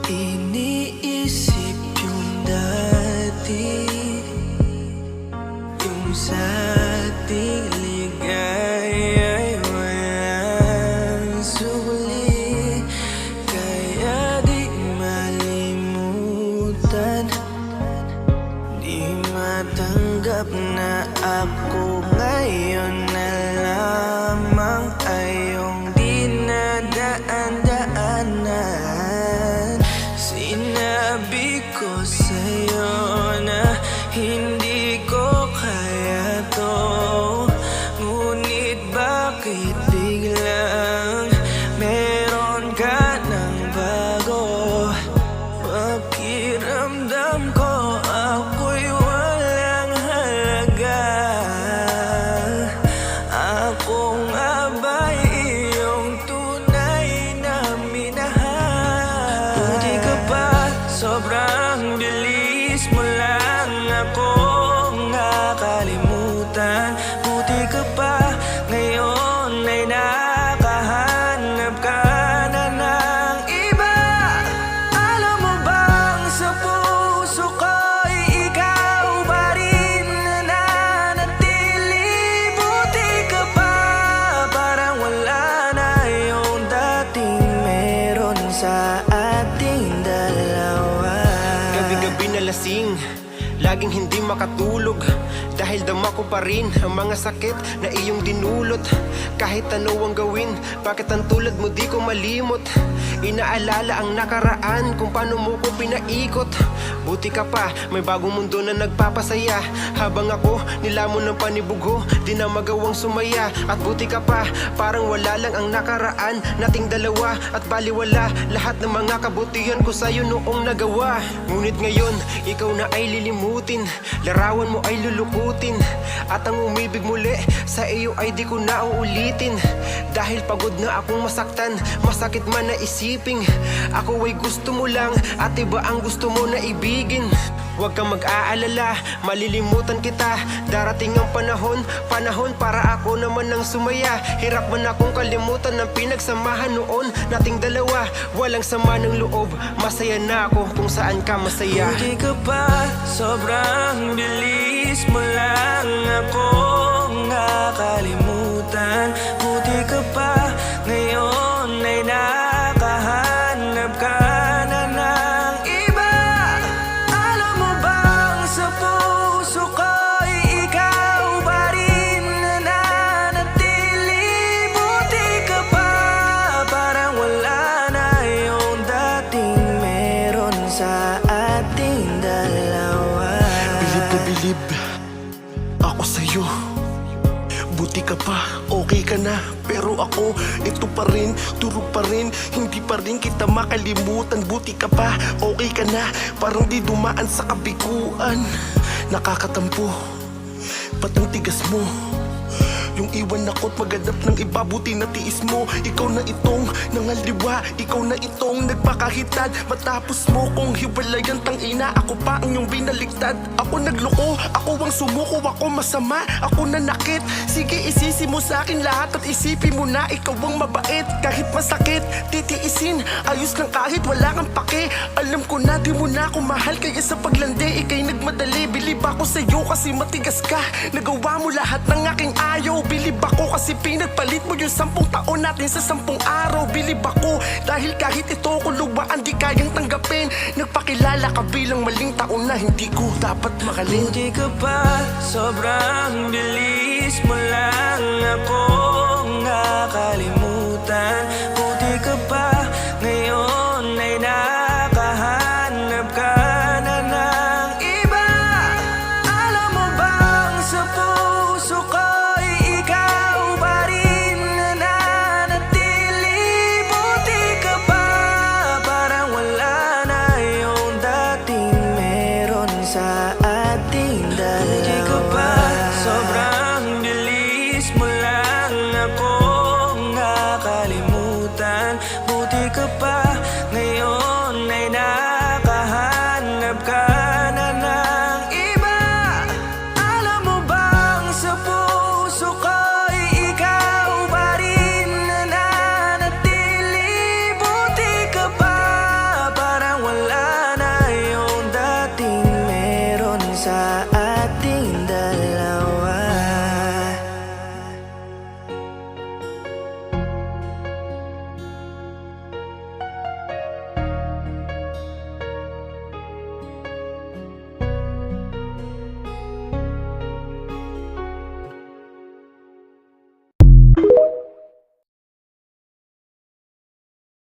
iniisip yung dati, yung sa ating ligaya'y walang suli. Kaya di malimutan, di matanggap na ako ngayon na lamang ay iyong dinadaan-daanan. Sinabi ko sa'yo na hindi ko kaya to, ngunit bakit biglang meron ka ng bago? Pakiramdam ko ako'y walang halaga. Ako nga ba'y iyong tunay na minahal? Buti ka pa, sobrang bilis mo lang akong nakalimutan. Buti ka pa, ngayon ay nakahanap ka na ng iba. Alam mo bang sa puso ko'y ikaw pa rin nananatili? Buti ka pa, parang wala na yung dating meron sa ating dalawa. Gabi-gabi na lasing, laging hindi makatulog, dahil dama ko pa rin ang mga sakit na iyong dinulot. Kahit ano ang gawin, bakit ang tulad mo di ko malimot? Inaalala ang nakaraan, kung paano mo ko pinaikot. Buti ka pa, may bagong mundo na nagpapasaya, habang ako nilamon ng panibugho, di na magawang sumaya. At buti ka pa, parang wala lang ang nakaraan nating dalawa, at baliwala lahat ng mga kabutihan ko sa'yo noong nagawa. Ngunit ngayon, ikaw na ay lilimutin, larawan mo ay lulukutin, at ang umibig muli sa iyo ay di ko na uulitin. Dahil pagod na akong masaktan, masakit man na isiping ako ay gusto mo lang at iba ang gusto mo na ibigin. Huwag kang mag-aalala, malilimutan kita. Darating ang panahon para ako naman ang sumaya. Hirap man akong kalimutan ng pinagsamahan noon nating dalawa. Walang sama ng loob, masaya na ako kung saan ka masaya. Buti ka pa, sobrang bilis mo lang akong nakalimutan. Buti ka pa, ngayon ay nakahanap ka na ng iba. Alam mo bang sa puso ko'y ikaw pa rin nananatili? Buti ka pa, parang wala na yung dating meron sa ating dalawa. Bilib na bilib ako sa'yo. Buti ka pa, okay ka na. Pero ako, ito pa rin, turo pa rin, hindi pa rin kita makalimutan. Buti ka pa, okay ka na, parang di dumaan sa kabiguan. Nakakatampo, ba't ang tigas mo? Yung iwan ako't maghanap ng iba, buti na tiis mo. Ikaw na itong nangaliwa, ikaw na itong nagpakahitad. Matapos mo kong hiwalayan, tangina, ako pa ang iyong binaliktad. Ako nagloko, ako ang sumuko, ako masama, ako nanakit. Sige, isisi mo sa akin lahat at isipin mo na ikaw ang mabait. Kahit masakit, titiisin, ayos lang kahit wala kang pake. Alam ko na di mo na ako mahal, kaya sa paglandi ikay nagmadali. Bilib ako sa'yo kasi matigas ka, nagawa mo lahat ng aking ayaw. Bilib ako kasi pinagpalit mo yung 10 taon natin sa 10 araw. Bilib ako dahil kahit ito ko luwaan di kayang tanggapin. Nagpakilala ka bilang maling taon na hindi ko dapat makalin. Buti ka pa, sobrang bilis mo lang akong nakalimutan.